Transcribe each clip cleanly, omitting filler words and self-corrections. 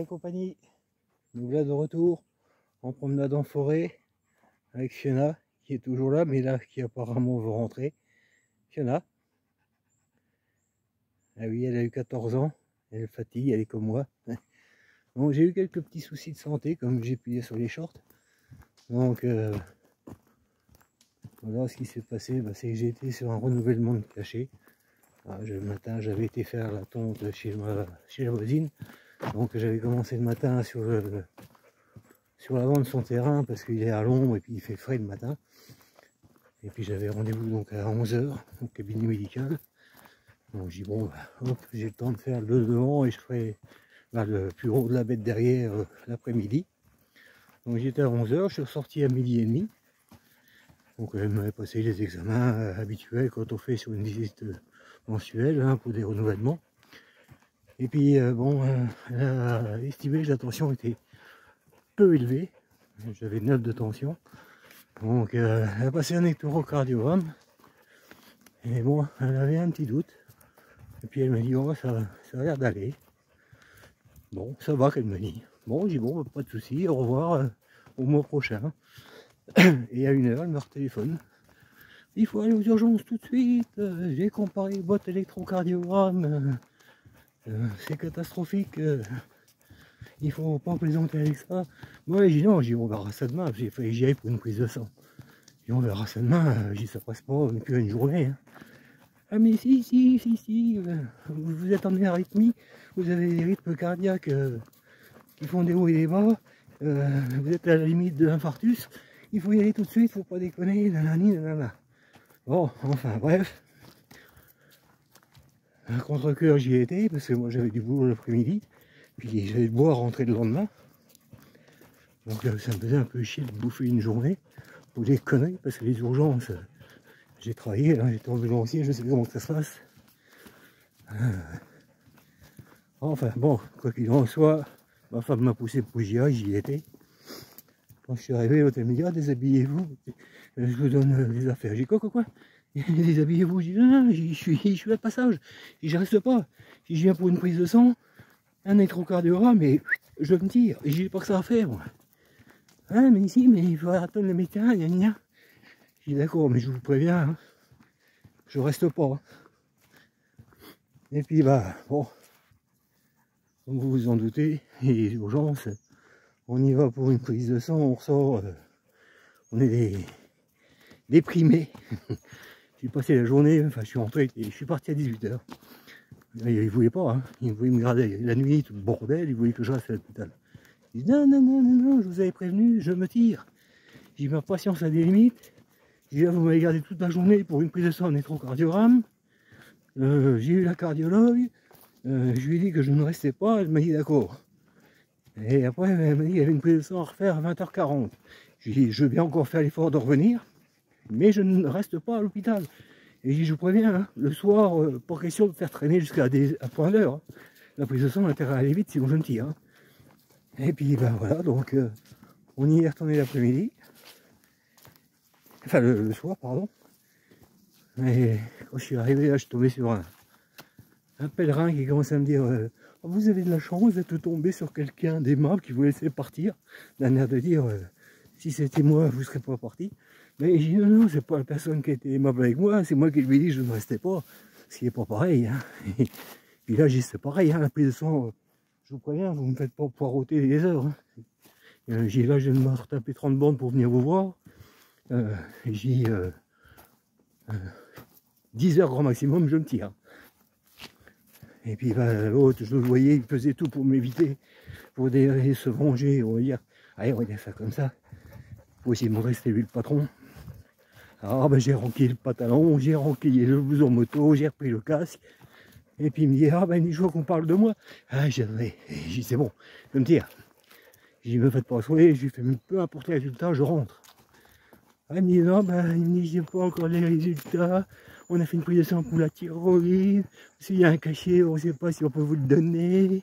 la compagnie, nous voilà de retour en promenade en forêt avec Fiona qui est toujours là, mais là qui apparemment veut rentrer. Fiona, ah oui, elle a eu 14 ans, elle fatigue, elle est comme moi. Donc j'ai eu quelques petits soucis de santé comme j'ai pu dire sur les shorts. Donc voilà ce qui s'est passé, c'est que j'ai été sur un renouvellement de cachet. Le matin j'avais été faire la tonte chez la voisine. Donc j'avais commencé le matin sur l'avant de son terrain parce qu'il est à l'ombre et puis il fait frais le matin. Et puis j'avais rendez-vous donc à 11 h au cabinet médical. Donc j'ai dit bon, hop, j'ai le temps de faire le devant et je ferai le plus haut de la bête derrière l'après-midi. Donc j'étais à 11 h, je suis ressorti à 12h30. Donc elle m'avait passé les examens habituels quand on fait sur une visite mensuelle pour des renouvellements. Et puis bon, elle a estimé que la tension était peu élevée. J'avais 9 de tension. Donc elle a passé un électrocardiogramme. Et bon, elle avait un petit doute. Et puis elle m'a dit, oh, ça a l'air d'aller. Bon, ça va qu'elle me dit. Bon, j'ai dit, bon, pas de souci, au revoir au mois prochain. Et à 1 h, elle me retéléphone. Il faut aller aux urgences tout de suite. J'ai comparé votre électrocardiogramme. C'est catastrophique. Il faut pas plaisanter avec ça. Moi, j'ai dit non, on verra ça demain. J'ai failli que j'y aille pour une prise de sang. Et on verra ça demain. J'ai dit ça passe pas, mais plus une journée. Hein. Ah mais si, vous êtes en arythmie, vous avez des rythmes cardiaques qui font des hauts et des bas, vous êtes à la limite de l'infarctus, il faut y aller tout de suite, faut pas déconner, nanani, nanana. Bon, enfin bref, un contre-cœur j'y ai été, parce que moi j'avais du boulot l'après-midi, puis j'avais de boire rentrer le lendemain, donc ça me faisait un peu chier de bouffer une journée pour des conneries, parce que les urgences... J'ai travaillé, j'étais ambulancier, je sais comment ça se passe. Enfin bon, quoi qu'il en soit, ma femme m'a poussé pour que j'y étais. Quand je suis arrivé, l'hôtel me dit, ah, déshabillez-vous, je vous donne des affaires. J'ai dit quoi déshabillez-vous, j'ai dit, non, je suis à passage, je reste pas. Si je viens pour une prise de sang, un électrocardiogramme, mais je me tire, et j'ai pas que ça à faire, moi. Ah, mais ici, mais il faut attendre le médecin, gna gna. Je dis d'accord, mais je vous préviens, hein, je reste pas. Hein. Et puis bah bon, comme vous vous en doutez, les urgences, on y va pour une prise de sang, on ressort, on est déprimés. J'ai passé la journée, enfin je suis rentré, je suis parti à 18 h. Ils ne voulaient pas, hein, ils voulaient me garder la nuit, tout le bordel, ils voulaient que je reste à l'hôpital. Je dis non, je vous avais prévenu, je me tire. J'ai ma patience à des limites. J'ai dit, vous m'avez gardé toute la journée pour une prise de sang en électrocardiogramme. J'ai eu la cardiologue. Je lui ai dit que je ne restais pas. Elle m'a dit d'accord. Et après, elle m'a dit qu'il y avait une prise de sang à refaire à 20 h 40. J'ai dit, je veux bien encore faire l'effort de revenir, mais je ne reste pas à l'hôpital. Et j'ai dit, je vous préviens, hein, le soir, pas question de faire traîner jusqu'à point d'heure. Hein. La prise de sang a intérêt à aller vite, sinon je me tire. Hein. Et puis, ben voilà, donc on y est retourné l'après-midi. Enfin, le soir, pardon. Et quand je suis arrivé là, je suis tombé sur un pèlerin qui commençait à me dire vous avez de la chance d'être tombé sur quelqu'un d'aimable qui vous laissait partir. D'un air de dire si c'était moi, vous ne serez pas parti. Mais j'ai dit non, c'est pas la personne qui a été aimable avec moi, c'est moi qui lui ai dit que je ne restais pas. Ce qui n'est pas pareil. Hein. Et puis là, j'ai dit c'est pareil, hein, la prise de sang, je vous préviens, vous ne me faites pas poireauter les heures. Hein. J'ai dit là, je viens de me retaper 30 bandes pour venir vous voir. J'ai 10 h grand maximum, je me tire. Et puis bah, l'autre, je le voyais, il faisait tout pour m'éviter, pour se venger, on va dire. Allez, on va dire ça comme ça. Pour essayer de me rester lui le patron. Alors bah, j'ai ranquillé le pantalon, j'ai ranquillé le blouson moto, j'ai repris le casque. Et puis il me dit, ah ben il faut qu'on parle de moi. Ah j'ai dit c'est bon, je me tire. J'ai dit, me faites pas souhaiter, je lui fais peu importe les résultats, je rentre. Il me dit non, ben, il me dit j'ai pas encore les résultats, on a fait une prise de sang pour la thyroïde, s'il y a un cachet, on ne sait pas si on peut vous le donner.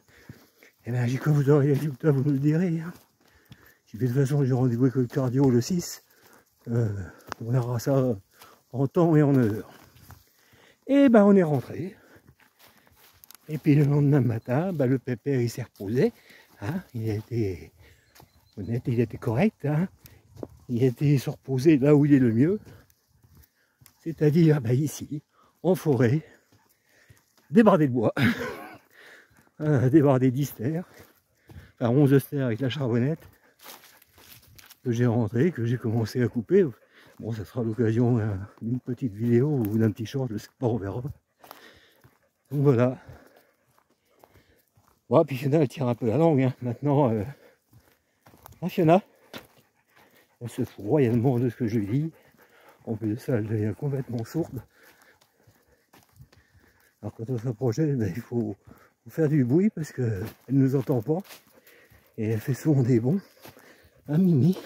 Et bien j'ai dit quand vous aurez les résultats, vous me le direz. Hein. De toute façon j'ai rendez-vous avec le cardio le 6, on verra ça en temps et en heure. Et ben on est rentré. Et puis le lendemain matin, ben, le pépère il s'est reposé, Hein, il a été honnête, il a été correct. Hein, il a été se reposer là où il est le mieux. C'est-à-dire bah, ici, en forêt, débardé de bois, débardé d'hystère, enfin 11 stères avec la charbonnette, que j'ai rentré, que j'ai commencé à couper. Bon, ça sera l'occasion d'une petite vidéo ou d'un petit short, je sais pas, on verra. Donc voilà. Bon, puis Fiona, elle tire un peu la langue. Hein. Maintenant, Fiona, elle se fout royalement de ce que je lui dis. En plus de ça, elle devient complètement sourde. Alors quand on s'approche, ben, il faut faire du bruit parce qu'elle ne nous entend pas. Et elle fait souvent des bons. Hein, Mimi?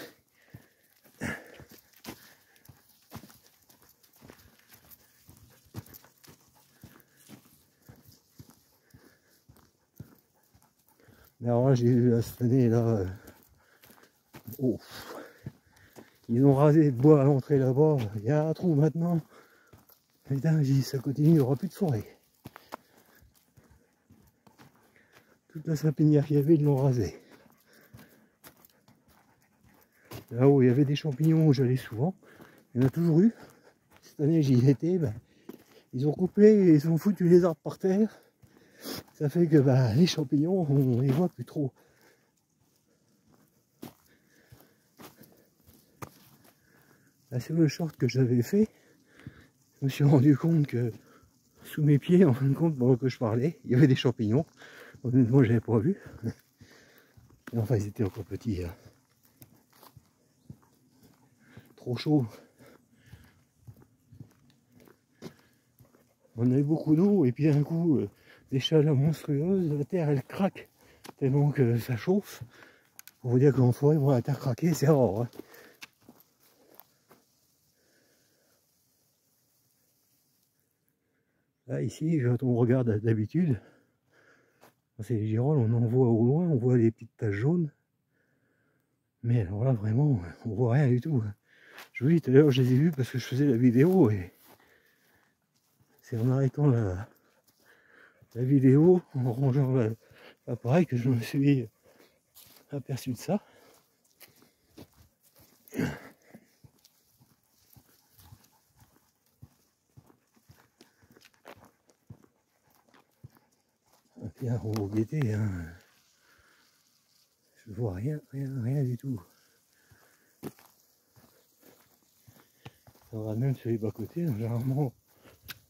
Mais alors là, j'ai vu cette année là. Oh, ils ont rasé le bois à l'entrée là-bas. Il y a un trou maintenant. Putain, j'ai dit ça continue, il n'y aura plus de forêt. Toute la sapinière qu'il y avait, ils l'ont rasé. Là-haut, il y avait des champignons où j'allais souvent. Il y en a toujours eu. Cette année, j'y étais. Ben, ils ont coupé, ils ont foutu les arbres par terre. Ça fait que ben, les champignons, on les voit plus trop. Là, sur le short que j'avais fait, je me suis rendu compte que sous mes pieds, en fin de compte, pendant que je parlais, il y avait des champignons. Honnêtement, je n'avais pas vu. Enfin, ils étaient encore petits. Hein. Trop chaud. On a eu beaucoup d'eau et puis d'un coup, des chaleurs monstrueuses. La terre, elle craque tellement que ça chauffe. Pour vous dire qu'en forêt, voir la terre craquer, c'est rare. Hein. Là, ici, quand on regarde d'habitude, c'est les girolles, on en voit au loin, on voit des petites taches jaunes. Mais alors là, vraiment, on voit rien du tout. Je vous dis, tout à l'heure, je les ai vus parce que je faisais la vidéo et c'est en arrêtant la vidéo, en rangeant l'appareil que je me suis aperçu de ça. Et puis, on va guetter, hein. Je vois rien du tout. Alors, même sur les bas-côtés, généralement,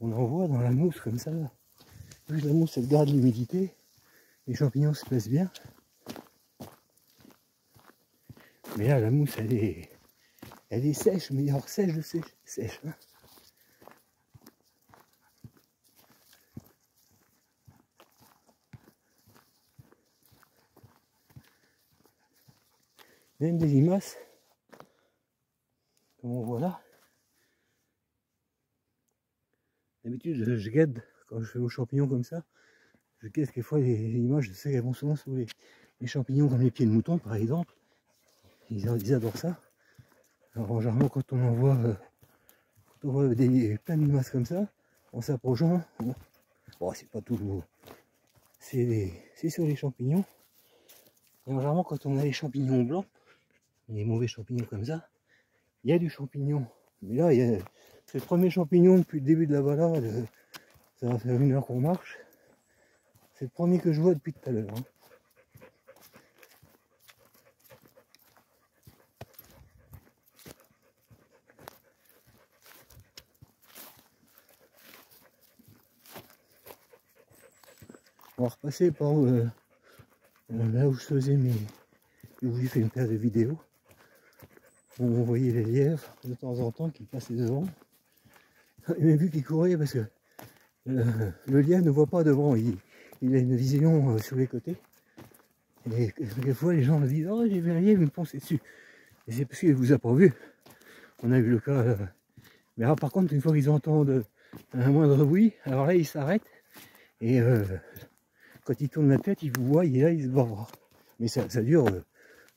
on en voit dans la mousse comme ça. Vu que la mousse, elle garde l'humidité, les champignons se placent bien. Mais là, la mousse, elle est sèche, mais alors sèche de sèche. Hein. Même des limaces, comme on voit là. D'habitude, je guette, quand je fais aux champignons comme ça, je guette quelquefois les limaces, je sais qu'elles vont souvent sur les champignons comme les pieds de mouton, par exemple. Ils adorent ça. Alors, généralement, quand on voit plein de limaces comme ça, en s'approchant, bon, c'est pas tout, c'est sur les champignons. Et généralement, quand on a les champignons blancs, les mauvais champignons comme ça, il y a du champignon. Mais là, c'est le premier champignon depuis le début de la balade. Ça va faire 1 heure qu'on marche. C'est le premier que je vois depuis tout à l'heure. Hein. On va repasser par là où je faisais où j'ai fait une paire de vidéos. Où on voyait les lièvres de temps en temps qui passaient devant. J'ai même vu qu'ils couraient parce que le lièvre ne voit pas devant, il a une vision sur les côtés. Et quelquefois les gens me disent « Oh, j'ai vu un lièvre, il me fonçait dessus ». Et c'est parce qu'il ne vous a pas vu. On a eu le cas. Mais alors, par contre, une fois qu'ils entendent un moindre bruit, alors là ils s'arrêtent. Et quand ils tournent la tête, ils vous voient et là ils se barrent. Mais ça dure,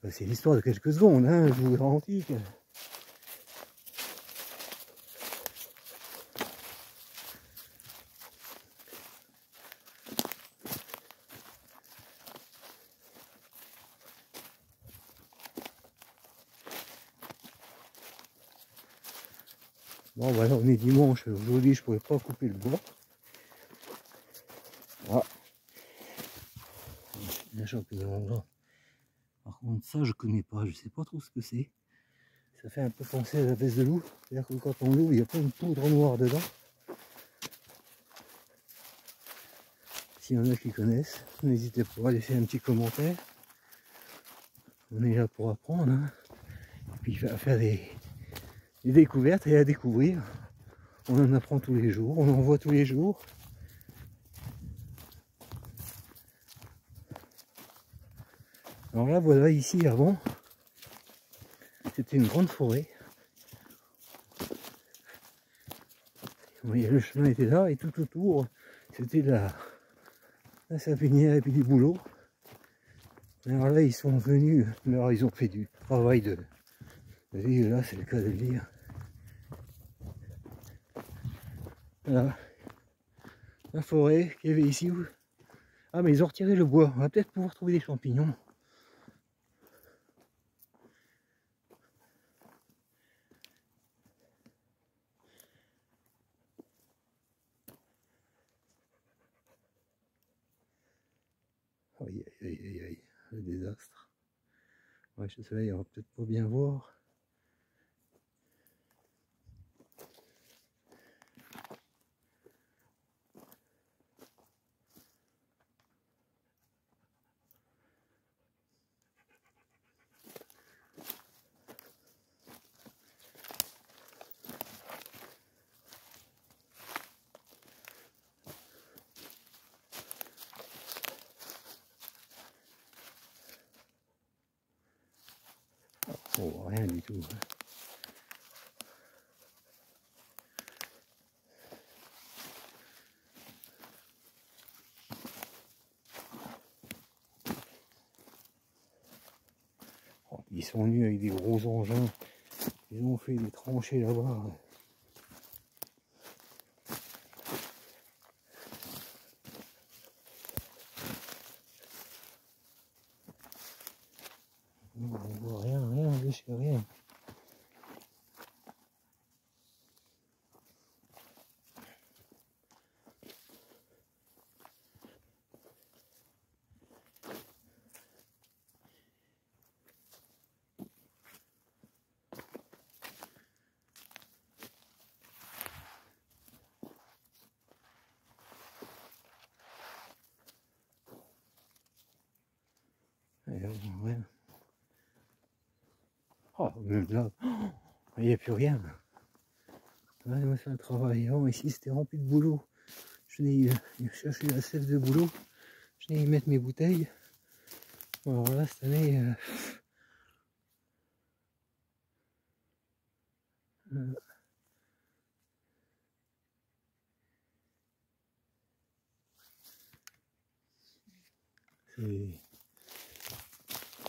c'est l'histoire de quelques secondes, hein, je vous garantis. Bon voilà, on est dimanche, aujourd'hui je pourrais pas couper le bois. Ah, un champignon là. Par contre ça je connais pas, je sais pas trop ce que c'est. Ça fait un peu penser à la veste de loup, c'est-à-dire que quand on l'ouvre, il y a plein de poudre noire dedans. S'il y en a qui connaissent, n'hésitez pas à laisser un petit commentaire. On est là pour apprendre, hein. Et puis à faire des découvertes et à découvrir. On en apprend tous les jours, on en voit tous les jours. Alors là, voilà, ici avant, c'était une grande forêt. Vous voyez, le chemin était là et tout autour, c'était la sapinière et puis du boulot. Alors là, ils sont venus, alors ils ont fait du travail de ville, là, c'est le cas de le dire. Voilà, la forêt qu'il y avait ici. Ah, mais ils ont retiré le bois, on va peut-être pouvoir trouver des champignons. Aïe, aïe, aïe, aïe, le désastre. Ouais, ce soleil, on va peut-être pas bien voir. Oh, rien du tout. Oh, ils sont venus avec des gros engins. Ils ont fait des tranchées là-bas. On voit rien de chez rien. Ouais. Oh, même là, il n'y a plus rien. Ouais, moi, c'est un travail. Oh, ici, c'était rempli de boulot. Je n'ai cherché la sève de boulot. Je n'ai y mettre mes bouteilles. Alors là, cette année,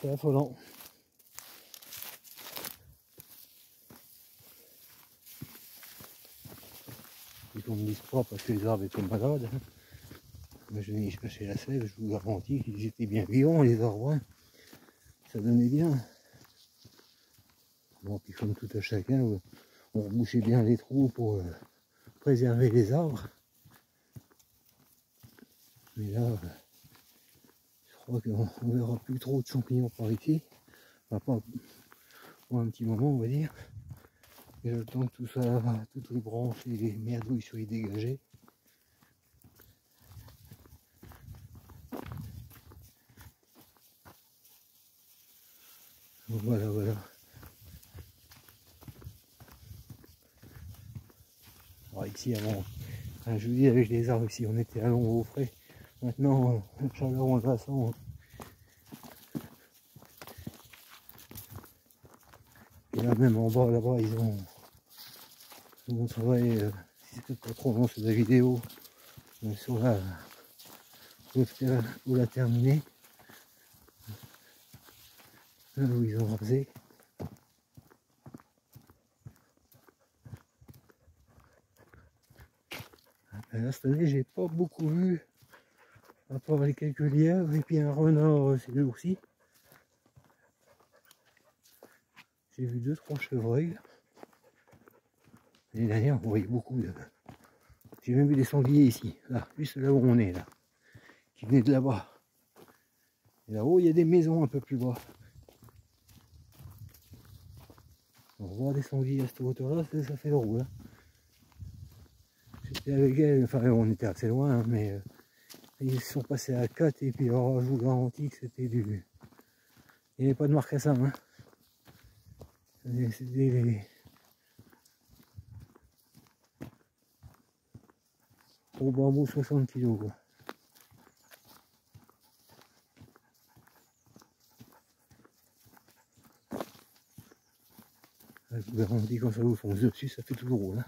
c'est affolant. Il faut me dise pas parce que les arbres étaient malades. Mais je n'ai cherché la sève, je vous garantis qu'ils étaient bien vivants, les arbres. Hein. Ça donnait bien. Bon, puis comme tout à chacun, on rebouchait bien les trous pour préserver les arbres. Mais là, je crois qu'on ne verra plus trop de champignons par ici. Enfin, pas pour un petit moment, on va dire. Et le temps que tout ça, toutes les branches et les merdouilles soient dégagées. Donc voilà, voilà. Alors ici, avant, je vous dis, avec les arbres ici, on était à l'ombre au frais. Maintenant, la chaleur, on la sent. Et là, même en bas, là-bas, ils ont travaillé, si c'est pas trop long sur la vidéo, sur pour la terminer. Là où ils ont rasé. Là, cette année, j'ai pas beaucoup vu, à part les quelques lièvres et puis un renard ces jours-ci. J'ai vu 2-3 chevreuils. L'année dernière, on voyait beaucoup de... J'ai même vu des sangliers ici, là, juste là où on est, là, qui venaient de là-bas. Et là-haut, il y a des maisons un peu plus bas. On voit des sangliers à cette hauteur-là, ça fait drôle. Hein. J'étais avec elle, enfin on était assez loin, hein, mais ils sont passés à 4 et puis alors, je vous garantis que c'était du... Il n'y avait pas de marcassin. Hein. C'était les... Au bambou 60 kg. Quoi. Je vous garantis quand ça vous fonce dessus, ça fait toujours drôle. Hein.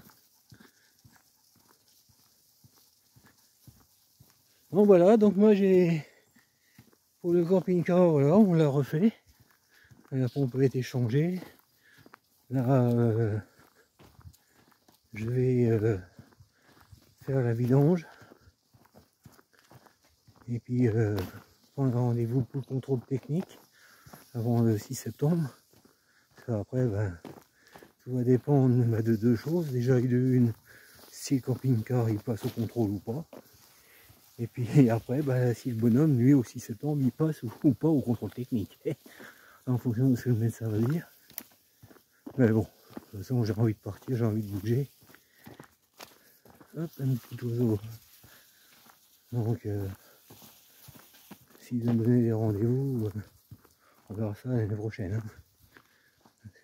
Bon voilà, donc moi j'ai... Pour le camping-car, voilà, on l'a refait. La pompe a été changée. Là, je vais faire la vidange. Et puis prendre rendez-vous pour le contrôle technique avant le 6 septembre. Après, ben, tout va dépendre de deux choses. Déjà, de une, si le camping-car il passe au contrôle ou pas. Et puis après, ben, si le bonhomme, lui, au 6 septembre, il passe ou pas au contrôle technique. En fonction de ce que le médecin va dire. Mais bon, de toute façon, j'ai envie de partir, j'ai envie de bouger. Hop, un petit oiseau. Donc, s'ils ont donné des rendez-vous, on verra ça l'année prochaine.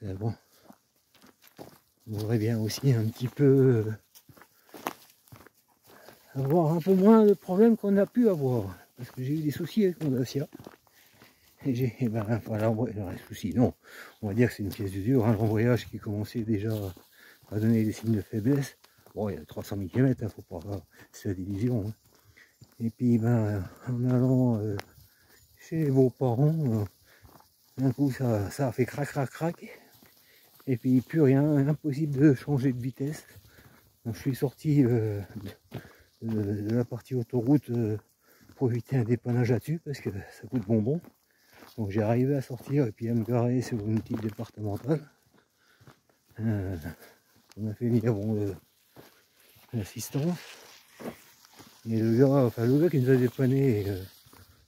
Hein. Bon, on voudrait bien aussi un petit peu avoir un peu moins de problèmes qu'on a pu avoir. Parce que j'ai eu des soucis avec mon Dacia. Et j'ai, ben, enfin, l'embrayage, soucis, non. On va dire que c'est une pièce d'usure, hein, l'embrayage qui commençait déjà à donner des signes de faiblesse. Bon, il y a 300 mm, il ne faut pas se faire d'illusions. Hein. Et puis, ben, en allant chez les beaux-parents, d'un coup, ça a fait crac, crac, crac. Et puis, plus rien, impossible de changer de vitesse. Donc, je suis sorti de la partie autoroute pour éviter un dépannage là-dessus, parce que ça coûte bonbon. Donc, j'ai arrivé à sortir et puis à me garer sur une petite départementale. On a fait venir l'assistance. Et le gars qui nous a dépanné,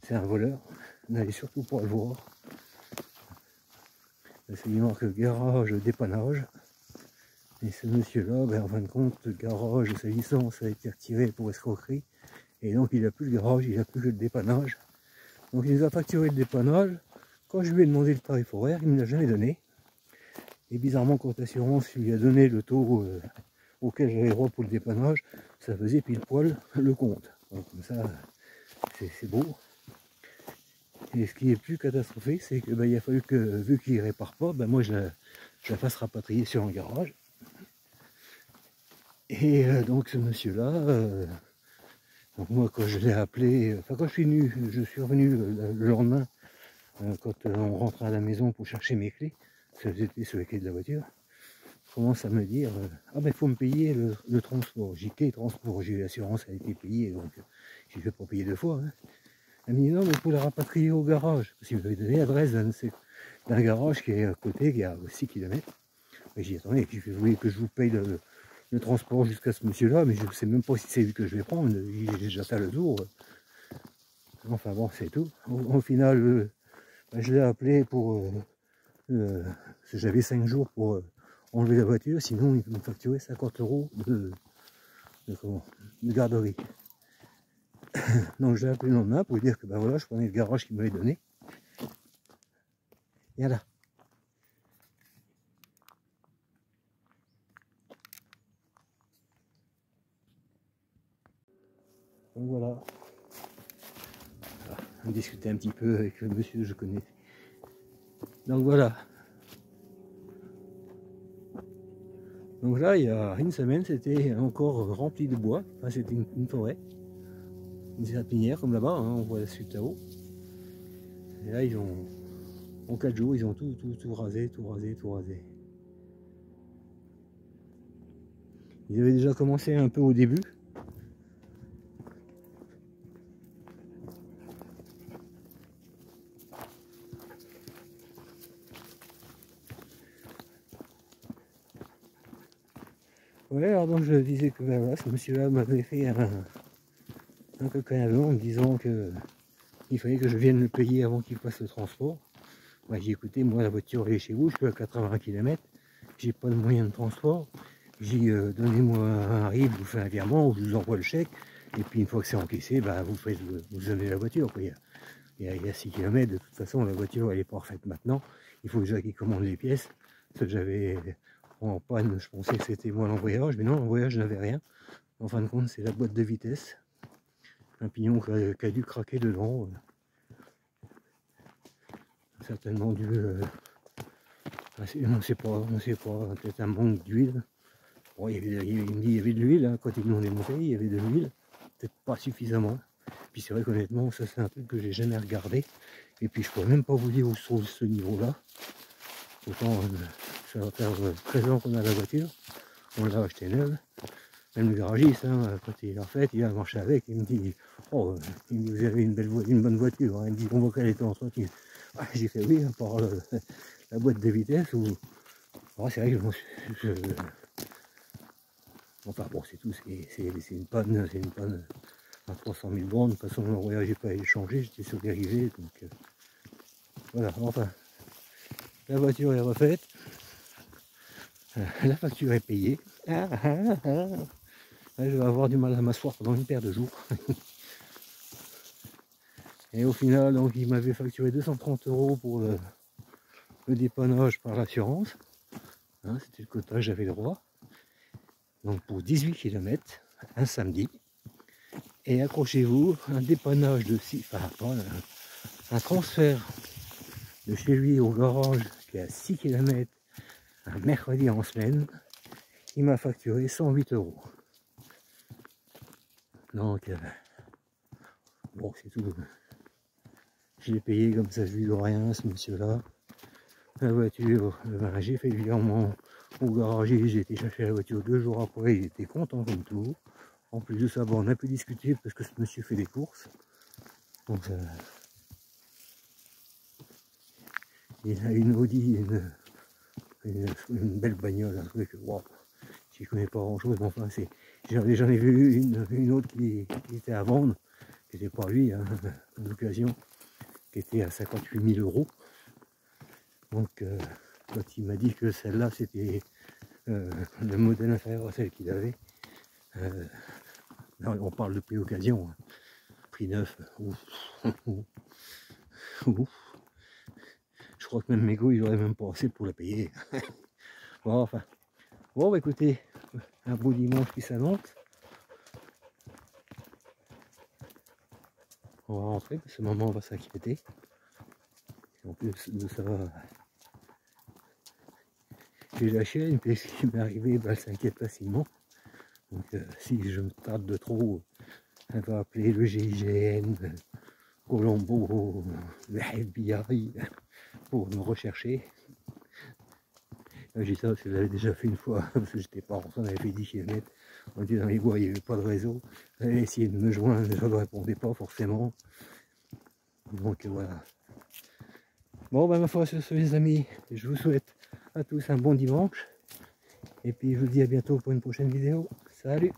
c'est un voleur. N'allez surtout pas le voir. C'est il marque garage dépannage. Et ce monsieur-là, ben, en fin de compte, le garage, sa licence a été retirée pour escroquerie. Et donc il n'a plus le garage, il n'a plus que le dépannage. Donc il nous a facturé le dépannage. Quand je lui ai demandé le tarif horaire, il ne me l'a jamais donné. Et bizarrement, quand l'assurance lui a donné le taux auquel j'avais droit pour le dépannage, ça faisait pile poil le compte. Donc comme ça, c'est beau. Et ce qui est plus catastrophique, c'est que ben, il a fallu que, vu qu'il ne répare pas, ben, moi je la fasse rapatrier sur un garage. Et donc ce monsieur-là, donc moi quand je l'ai appelé, enfin quand je suis revenu le lendemain, quand on rentrait à la maison pour chercher mes clés, c'était sur les clés de la voiture, commence à me dire ah ben il faut me payer le transport. J'ai quel transport, j'ai eu l'assurance, elle a été payée, donc je ne vais pas payer deux fois. Hein. Elle me dit non mais il faut la rapatrier au garage, parce qu'il m'avait donné l'adresse d'un garage qui est à côté, qui est à 6 km. Et j'ai dit attendez, vous voulez que je vous paye le transport jusqu'à ce monsieur là, mais je ne sais même pas si c'est lui que je vais prendre, j'ai déjà fait le tour. Enfin bon, c'est tout. Au final, ben, je l'ai appelé pour j'avais 5 jours pour enlever la voiture, sinon il me facturait 50 € de garderie. Donc je l'ai appelé le lendemain pour lui dire que ben voilà, je prenais le garage qu'il m'avait donné. Et voilà. Donc voilà. On discutait un petit peu avec le monsieur que je connais. Donc voilà. Donc là, il y a une semaine, c'était encore rempli de bois. Enfin, c'était une forêt. Une sapinière comme là-bas, hein, on voit la suite là-haut. Et là, ils ont, en 4 jours, ils ont tout rasé, tout rasé, tout rasé. Ils avaient déjà commencé un peu au début. Ouais, alors donc je disais que ben, voilà, ce monsieur-là m'avait fait un coquin à l'eau en me disant que il fallait que je vienne le payer avant qu'il fasse le transport. Bah, j'ai écouté, moi la voiture elle est chez vous, je suis à 80 km, j'ai pas de moyen de transport. J'ai dit donnez-moi un RIB, je vous fais un virement ou je vous envoie le chèque. Et puis une fois que c'est encaissé, bah, vous donnez la voiture. Quoi. Il y a 6 km, de toute façon la voiture elle est parfaite maintenant. Il faut déjà qu'il commande les pièces. Ce que j'avais en panne, je pensais que c'était moi l'embrayage, mais non, l'embrayage je n'avais rien. En fin de compte, c'est la boîte de vitesse. Un pignon qui a dû craquer dedans. Certainement dû... on ne sait pas, peut-être un manque d'huile. Bon, il me dit il y avait de l'huile, hein, quand ils nous ont démonté, il y avait de l'huile, peut-être pas suffisamment. Puis c'est vrai qu'honnêtement, ça c'est un truc que j'ai jamais regardé. Et puis je pourrais même pas vous dire où se trouve ce niveau-là. Pourtant, ça va faire 13 ans qu'on a la voiture, on l'a acheté neuve. Même le garagiste, hein, quand il l'a fait, il a marché avec, il me dit, oh, vous avez une bonne voiture, hein. Il me dit, on voit qu'elle était entretenu. Ah, j'ai fait oui, par la boîte de vitesse, ou... Oh, c'est vrai que enfin bon, c'est tout, c'est une panne à 300 000 bornes. De toute façon, le voyage, j'ai pas échangé, j'étais sur dérivé, donc voilà, enfin, la voiture est refaite, la facture est payée. Là, je vais avoir du mal à m'asseoir pendant une paire de jours. Et au final, donc, il m'avait facturé 230 € pour le dépannage par l'assurance. Hein, c'était le quota que j'avais le droit. Donc pour 18 km, un samedi. Et accrochez-vous, un dépannage de 6, enfin un transfert de chez lui au garage qui est à 6 km, un mercredi en semaine, il m'a facturé 108 €. Donc, bon, c'est tout. Je l'ai payé comme ça, je lui dois rien, ce monsieur-là. La voiture, ben, j'ai fait le virement au garage, j'ai été chercher la voiture 2 jours après, il était content comme tout. En plus de ça, bon, on a pu discuter parce que ce monsieur fait des courses. Donc, il a une Audi, une belle bagnole, un truc, wow. Je ne connais pas grand chose, mais enfin, j'en ai vu une autre qui était à vendre, qui n'était pas lui, hein, d'occasion, qui était à 58 000 €. Donc, quand il m'a dit que celle-là, c'était le modèle inférieur à celle qu'il avait, on parle de prix occasion, hein. Prix neuf, ouf. Ouf. Je crois que même Mego, il aurait même pas assez pour la payer. Bon, enfin, bon, bah, écoutez, un beau dimanche qui s'annonce. On va rentrer parce que maman va s'inquiéter. En plus de ça, j'ai la chienne, puis ce qui m'est arrivé, bah, elle s'inquiète facilement. Donc si je me tarde de trop, elle va appeler le GIGN, Colombo, le FBI pour me rechercher. J'ai ça, je l'avais déjà fait une fois, parce que j'étais pas rentré, on avait fait 10 km. On était dans les bois, il n'y avait pas de réseau. J'avais essayé de me joindre, je ne répondais pas forcément. Donc voilà. Bon, ben ma foi, sur ce, les amis, je vous souhaite à tous un bon dimanche. Et puis je vous dis à bientôt pour une prochaine vidéo. Salut!